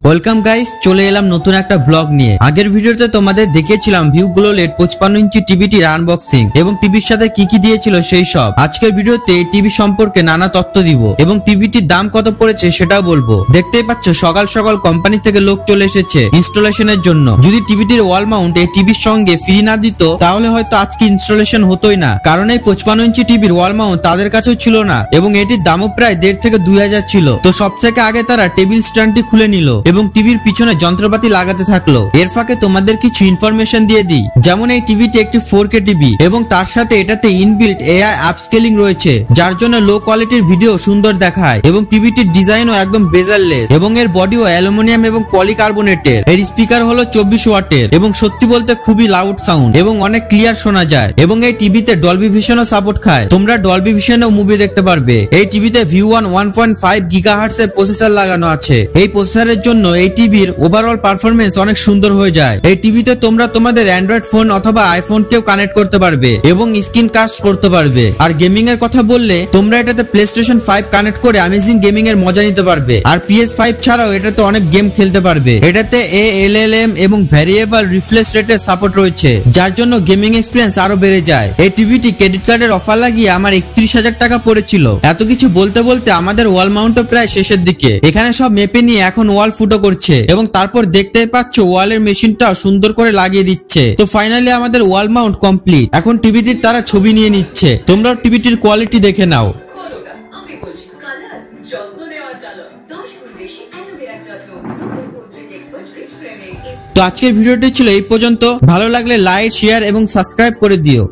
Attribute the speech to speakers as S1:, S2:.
S1: Welcome guys, চলে এলাম নতুন একটা ব্লগ নিয়ে। আগের ভিডিওতে তোমাদের দেখিয়েছিলাম ভিউগুলো লেট 55 ইঞ্চি টিভিটির আনবক্সিং এবং টিভির সাথে কি কি দিয়েছিল সেই সব। আজকের ভিডিওতে টিভি সম্পর্কে নানা তথ্য দিব এবং টিভিটির দাম কত পড়েছে সেটাও বলবো। দেখতেই পাচ্ছ সকাল সকাল কোম্পানি থেকে লোক চলে এসেছে ইনস্টলেশনের জন্য। যদি টিভিটির ওয়াল মাউন্ট এই টিভির সঙ্গে ফ্রি না দিত তাহলে হয়তো আজকে ইনস্টলেশন হতোই না, কারণ এই 55 ইঞ্চি টিভির ওয়াল মাউন্ট তাদের কাছেও ছিল না এবং এটির দামও প্রায় 1.5 থেকে 2000 ছিল। তো সবথেকে আগে তারা টেবিল স্ট্যান্ডটি খুলে নিল এবং টিভির পিছনে যন্ত্রপাতি লাগাতে থাকলো। এর ফাঁকে তোমাদের কিছু ইনফরমেশন দিয়ে দিই, যেমন এই টিভিটি একটি 4K টিভি এবং তার সাথে এটাতে ইনবিল্ট এআই আপস্কেলিং রয়েছে, যার জন্য লো কোয়ালিটির ভিডিও সুন্দর দেখায় এবং টিভিটির ডিজাইনও একদম বেজারলেস এবং এর বডিও অ্যালুমিনিয়াম এবং পলিকার্বনেটের। এর স্পিকার হলো 24 ওয়াটের এবং সত্যি বলতে খুবই লাউড সাউন্ড এবং অনেক ক্লিয়ার শোনা যায় এবং এই টিভিতে ডলবি ভিশনও সাপোর্ট খায়। তোমরা ডলবি ভিশনেও মুভি দেখতে পারবে। এই টিভিতে ভিউ1 1.5 গিগাহার্টজ এর প্রসেসর লাগানো আছে। এই প্রসেসরের জন্য এই টিভির ওভারঅল পারফরমেন্স অনেক সুন্দর হয়ে যায়। এই টিভিতে তোমরা তোমাদের অ্যান্ড্রয়েড ফোন অথবা আইফোন কেও কানেক্ট করতে পারবে এবং স্ক্রিন কাস্ট করতে পারবে। আর গেমিং এর কথা বললে তোমরা এটাতে প্লেস্টেশন 5 কানেক্ট করে অ্যামেজিং গেমিং এর মজা নিতে পারবে। আর PS5 ছাড়াও এটাতে অনেক গেম খেলতে পারবে। এটাতে ALLM এবং ভ্যারিয়েবল রিফ্রেশ রেটের সাপোর্ট রয়েছে, যার জন্য গেমিং এক্সপিরিয়েন্স আরো বেড়ে যায়। এই টিভিটি ক্রেডিট কার্ডের অফার লাগিয়ে আমার 31,000 টাকা পড়েছিল। এত কিছু বলতে বলতে আমাদের ওয়াল মাউন্টও প্রায় শেষের দিকে। এখানে সব মেপে নিয়ে এখন ওয়াল ফুটো করছে এবং তারপর দেখতেই পাচ্ছ ওয়ালের মেশিনটা সুন্দর করে লাগিয়ে দিচ্ছে। তো ফাইনালি আমাদের ওয়াল মাউন্ট কমপ্লিট। এখন টিভিটির তারা ছবি নিয়ে নিচ্ছে। তোমরাও টিভিটির কোয়ালিটি দেখে নাও। তো আজকের ভিডিওটি ছিল এই পর্যন্ত। ভালো লাগলে লাইক, শেয়ার এবং সাবস্ক্রাইব করে দিও।